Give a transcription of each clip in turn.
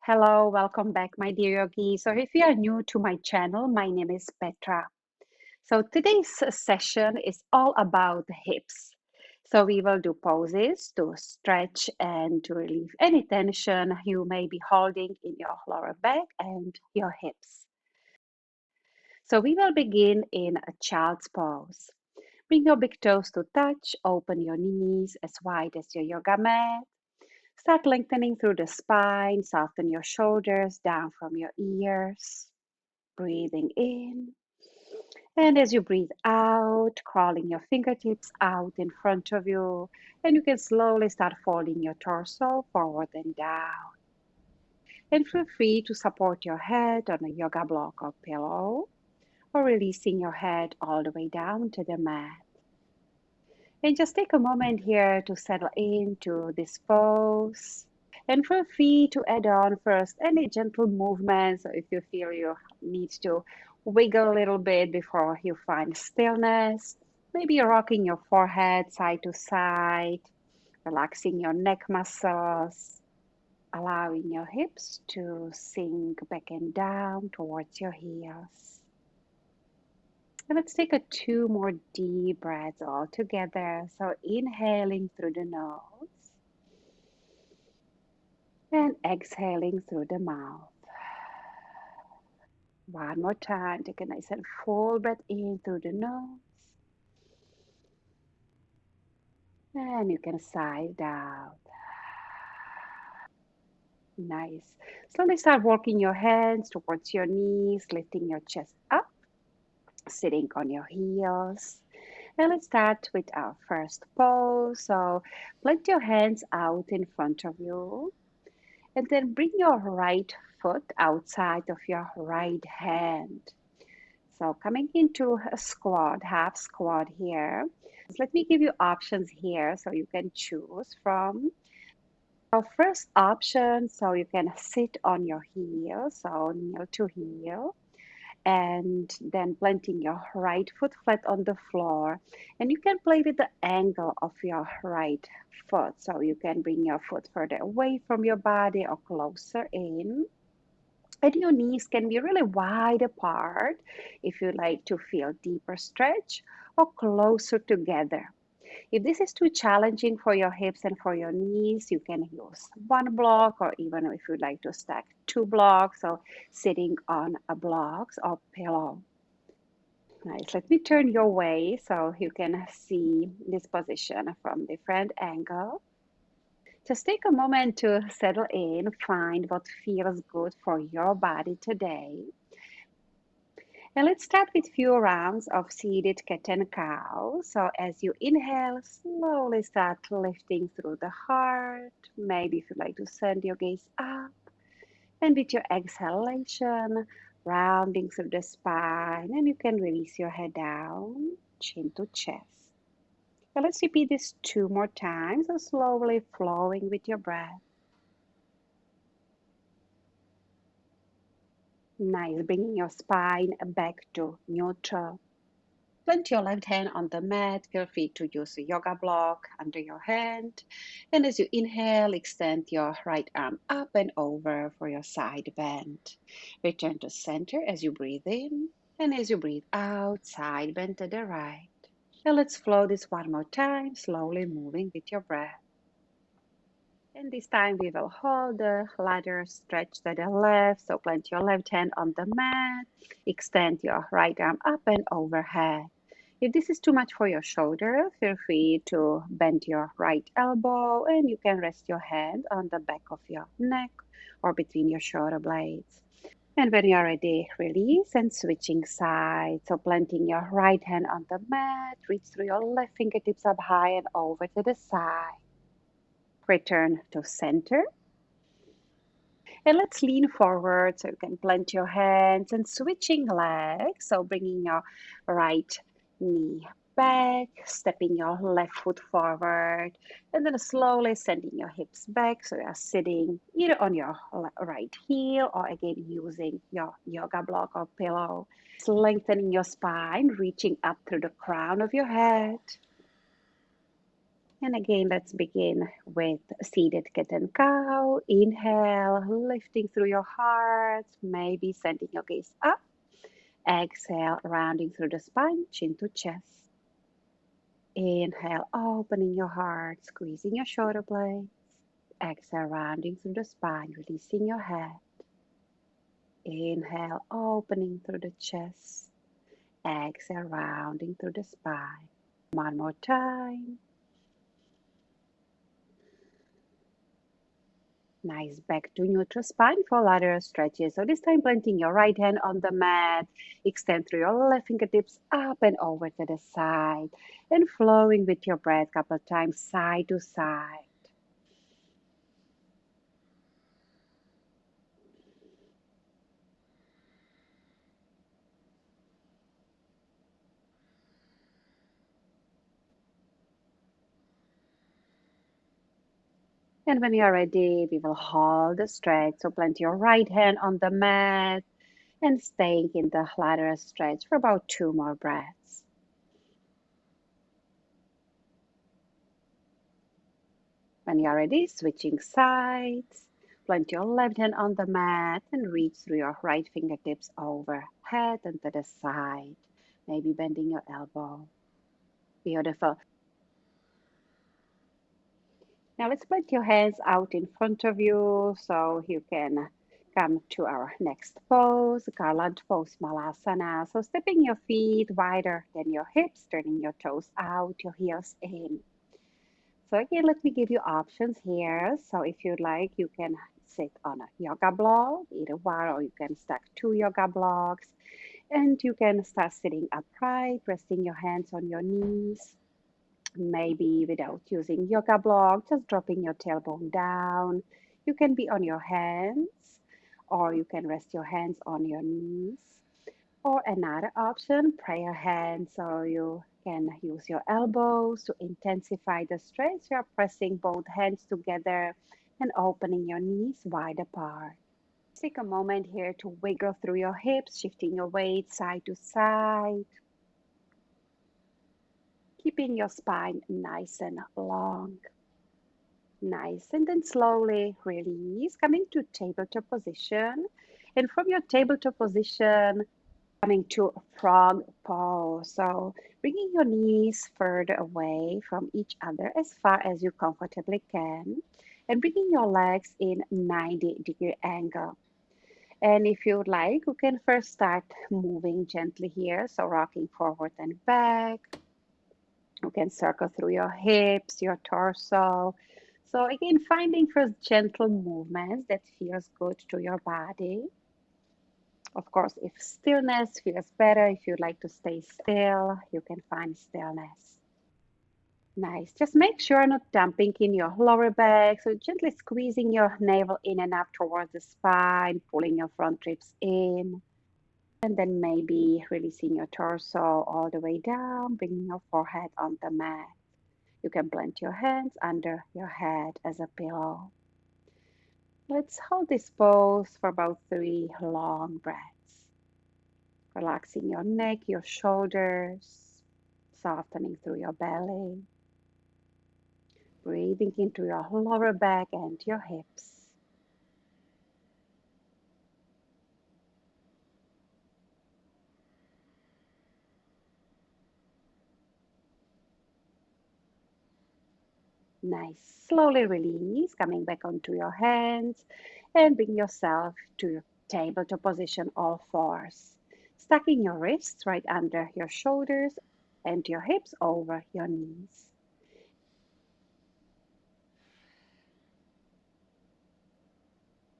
Hello, welcome back, my dear yogi. So, if you are new to my channel, my name is Petra. So, today's session is all about the hips. So, we will do poses to stretch and to relieve any tension you may be holding in your lower back and your hips. So, we will begin in a child's pose. Bring your big toes to touch, open your knees as wide as your yoga mat. Start lengthening through the spine, soften your shoulders down from your ears. Breathing in. And as you breathe out, crawling your fingertips out in front of you. And you can slowly start folding your torso forward and down. And feel free to support your head on a yoga block or pillow, or releasing your head all the way down to the mat. And just take a moment here to settle into this pose. And feel free to add on first any gentle movements. So if you feel you need to wiggle a little bit before you find stillness, maybe rocking your forehead side to side, relaxing your neck muscles, allowing your hips to sink back and down towards your heels. And let's take a two more deep breaths all together. So inhaling through the nose and exhaling through the mouth. One more time. Take a nice and full breath in through the nose. And you can sigh it out. Nice. Slowly start walking your hands towards your knees, lifting your chest up, sitting on your heels. And let's start with our first pose. So plant your hands out in front of you. And then bring your right foot outside of your right hand. So coming into a squat, half squat here. So let me give you options here so you can choose from. Our first option, so you can sit on your heel, so kneel to heel, and then planting your right foot flat on the floor. And you can play with the angle of your right foot. So you can bring your foot further away from your body or closer in. And your knees can be really wide apart if you like to feel deeper stretch or closer together. If this is too challenging for your hips and for your knees, you can use one block, or even if you'd like to stack two blocks, so sitting on a blocks or pillow. Nice. Let me turn your way so you can see this position from different angle. Just take a moment to settle in, find what feels good for your body today. And let's start with few rounds of seated Kitten Cow. So as you inhale, slowly start lifting through the heart. Maybe if you like to send your gaze up. And with your exhalation, rounding through the spine, and you can release your head down, chin to chest. So let's repeat this two more times, so slowly flowing with your breath. Nice, bringing your spine back to neutral. Plant your left hand on the mat. Feel free to use a yoga block under your hand. And as you inhale, extend your right arm up and over for your side bend. Return to center as you breathe in. And as you breathe out, side bend to the right. And let's flow this one more time, slowly moving with your breath. And this time we will hold the lateral stretch to the left. So plant your left hand on the mat. Extend your right arm up and overhead. If this is too much for your shoulder, feel free to bend your right elbow and you can rest your hand on the back of your neck or between your shoulder blades. And when you are ready, release and switching sides. So planting your right hand on the mat, reach through your left fingertips up high and over to the side. Return to center. And let's lean forward so you can plant your hands and switching legs. So bringing your right knee back, stepping your left foot forward, and then slowly sending your hips back. So you are sitting either on your right heel or again using your yoga block or pillow. Lengthening your spine, reaching up through the crown of your head. And again, let's begin with seated kitten cow. Inhale, lifting through your heart, maybe sending your gaze up. Exhale, rounding through the spine, chin to chest. Inhale, opening your heart, squeezing your shoulder blades. Exhale, rounding through the spine, releasing your head. Inhale, opening through the chest. Exhale, rounding through the spine. One more time. Nice, back to neutral spine for lateral stretches. So this time planting your right hand on the mat, extend through your left fingertips up and over to the side, and flowing with your breath a couple of times side to side. And when you're ready, we will hold the stretch. So plant your right hand on the mat and staying in the lateral stretch for about 2 more breaths. When you're ready, switching sides, plant your left hand on the mat and reach through your right fingertips overhead and to the side, maybe bending your elbow. Beautiful. Now let's plant your hands out in front of you so you can come to our next pose, garland pose, malasana. So stepping your feet wider than your hips, turning your toes out, your heels in. So again, let me give you options here. So if you'd like, you can sit on a yoga block, either one, or you can stack 2 yoga blocks. And you can start sitting upright, resting your hands on your knees, maybe without using yoga block, just dropping your tailbone down. You can be on your hands, or you can rest your hands on your knees. Or another option, prayer hands. So you can use your elbows to intensify the stretch. You're pressing both hands together and opening your knees wide apart. Take a moment here to wiggle through your hips, shifting your weight side to side, keeping your spine nice and long. Nice. And then slowly release, coming to tabletop position. And from your tabletop position, coming to frog pose. So bringing your knees further away from each other as far as you comfortably can, and bringing your legs in 90-degree angle. And if you would like, you can first start moving gently here. So rocking forward and back. You can circle through your hips, your torso. So again, finding first gentle movements that feels good to your body. Of course, if stillness feels better, if you'd like to stay still, you can find stillness. Nice. Just make sure not dumping in your lower back. So gently squeezing your navel in and up towards the spine, pulling your front ribs in, and then maybe releasing your torso all the way down, bringing your forehead on the mat. You can plant your hands under your head as a pillow. Let's hold this pose for about 3 long breaths. Relaxing your neck, your shoulders, softening through your belly, breathing into your lower back and your hips. Nice. Slowly release, coming back onto your hands and bring yourself to your tabletop position, all fours. Stacking your wrists right under your shoulders and your hips over your knees.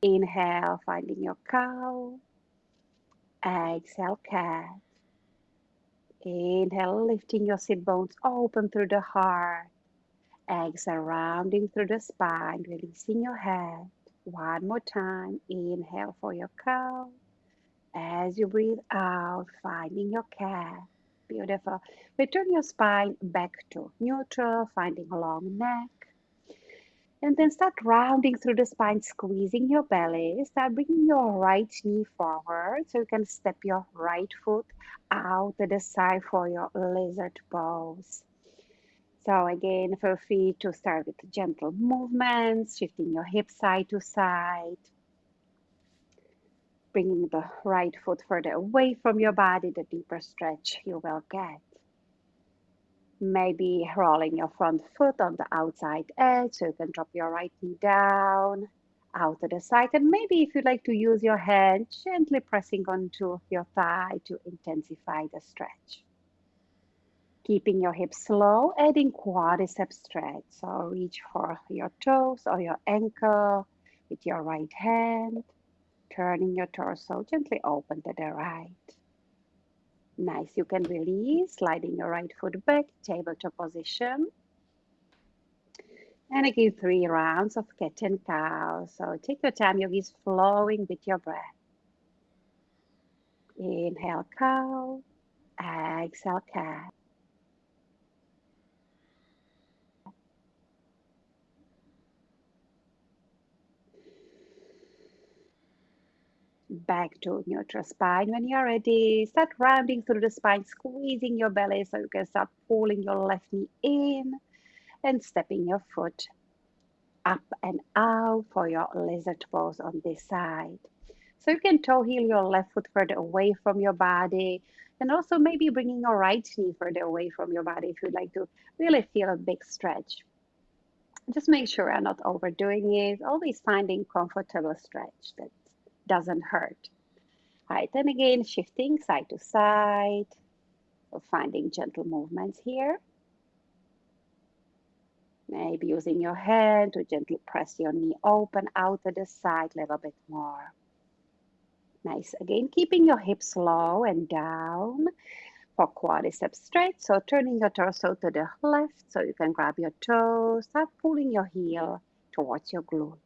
Inhale, finding your cow. Exhale, cat. Inhale, lifting your sit bones open through the heart. Exhale, rounding through the spine, releasing your head. One more time. Inhale for your cow. As you breathe out, finding your cat. Beautiful. Return your spine back to neutral, finding a long neck. And then start rounding through the spine, squeezing your belly. Start bringing your right knee forward so you can step your right foot out to the side for your lizard pose. So again, feel free to start with gentle movements, shifting your hips side to side, bringing the right foot further away from your body, the deeper stretch you will get. Maybe rolling your front foot on the outside edge so you can drop your right knee down, out to the side. And maybe if you'd like to use your hand, gently pressing onto your thigh to intensify the stretch. Keeping your hips low, adding quadricep stretch. So reach for your toes or your ankle with your right hand, turning your torso gently open to the right. Nice. You can release, sliding your right foot back, tabletop position. And again, 3 rounds of Kitten Cow. So take your time, yogis, flowing with your breath. Inhale, cow. Exhale, cat. Back to neutral spine. When you're ready, start rounding through the spine, squeezing your belly so you can start pulling your left knee in and stepping your foot up and out for your lizard pose on this side. So you can toe heel your left foot further away from your body and also maybe bringing your right knee further away from your body if you'd like to really feel a big stretch. Just make sure you're not overdoing it. Always finding comfortable stretch that doesn't hurt. All right, then again, shifting side to side. So finding gentle movements here. Maybe using your hand to gently press your knee open out to the side a little bit more. Nice. Again, keeping your hips low and down for quadricep stretch. So turning your torso to the left so you can grab your toes. Start pulling your heel towards your glute.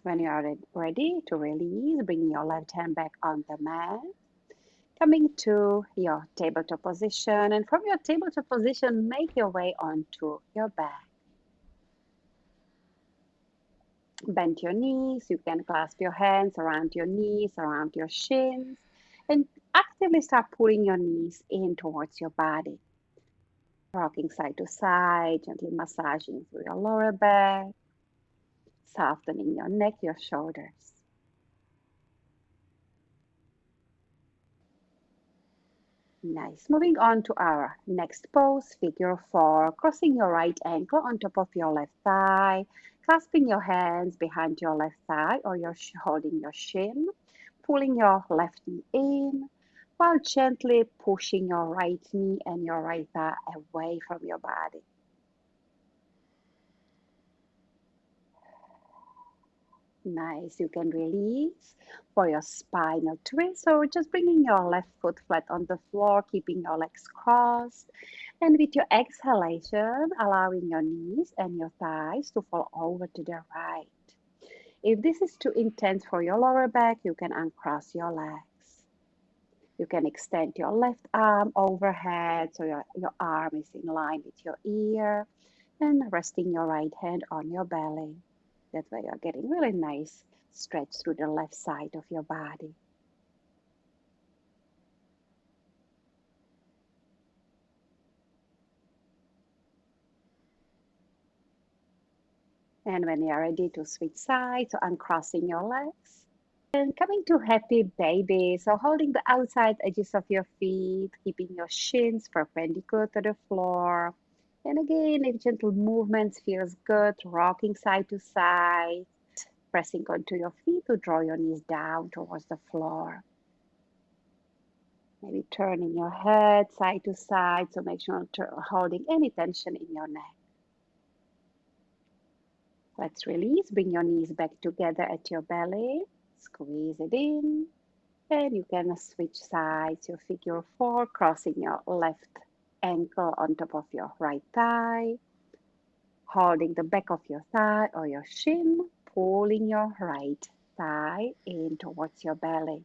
When you are ready to release, bring your left hand back on the mat. Coming to your tabletop position. And from your tabletop position, make your way onto your back. Bend your knees. You can clasp your hands around your knees, around your shins, and actively start pulling your knees in towards your body. Rocking side to side, gently massaging through your lower back, softening your neck, your shoulders. Nice. Moving on to our next pose, figure 4, crossing your right ankle on top of your left thigh, clasping your hands behind your left thigh or you're holding your shin, pulling your left knee in while gently pushing your right knee and your right thigh away from your body. Nice. You can release for your spinal twist. So just bringing your left foot flat on the floor, keeping your legs crossed. And with your exhalation, allowing your knees and your thighs to fall over to the right. If this is too intense for your lower back, you can uncross your legs. You can extend your left arm overhead so your arm is in line with your ear and resting your right hand on your belly. That way you're getting really nice stretch through the left side of your body. And when you're ready to switch sides, so uncrossing your legs. And coming to happy baby. So holding the outside edges of your feet, keeping your shins perpendicular to the floor. And again, if gentle movements feels good, rocking side to side, pressing onto your feet to draw your knees down towards the floor. Maybe turning your head side to side, so make sure you're holding any tension in your neck. Let's release. Bring your knees back together at your belly. Squeeze it in. And you can switch sides, your figure 4, crossing your left ankle on top of your right thigh, holding the back of your thigh or your shin, pulling your right thigh in towards your belly.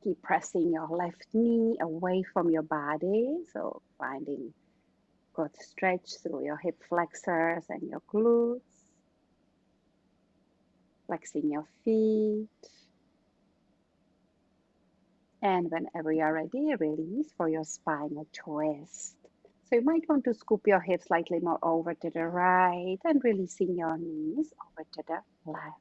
Keep pressing your left knee away from your body, so finding good stretch through your hip flexors and your glutes. Flexing your feet. And whenever you're ready, release for your spinal twist. So you might want to scoop your hips slightly more over to the right and releasing your knees over to the left.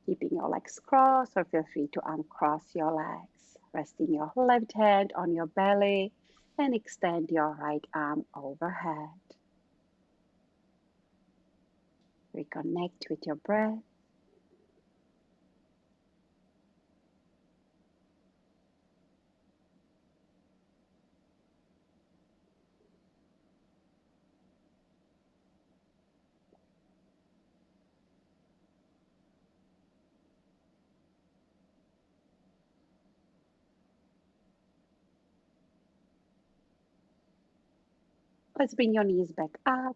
Keeping your legs crossed, or feel free to uncross your legs. Resting your left hand on your belly and extend your right arm overhead. Reconnect with your breath. Let's bring your knees back up.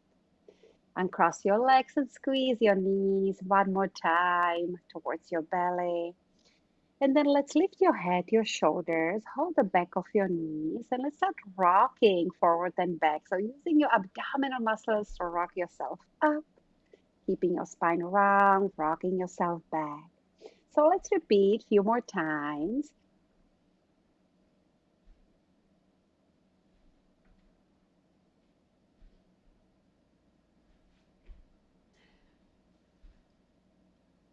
Uncross your legs and squeeze your knees one more time towards your belly. And then let's lift your head, your shoulders, hold the back of your knees, and let's start rocking forward and back. So using your abdominal muscles to rock yourself up, keeping your spine round, rocking yourself back. So let's repeat a few more times.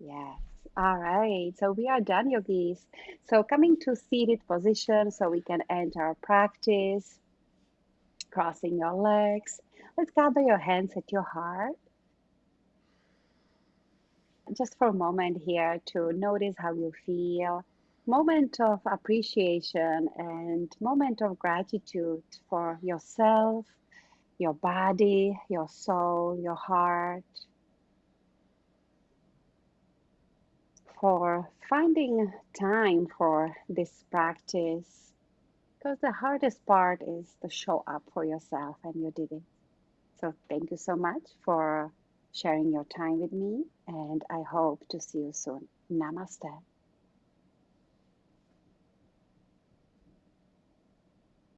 Yes. All right. So we are done, yogis. So coming to seated position so we can end our practice. Crossing your legs. Let's gather your hands at your heart. Just for a moment here to notice how you feel. Moment of appreciation and moment of gratitude for yourself, your body, your soul, your heart, for finding time for this practice. Because the hardest part is to show up for yourself, and you did it. So, thank you so much for sharing your time with me, and I hope to see you soon. Namaste.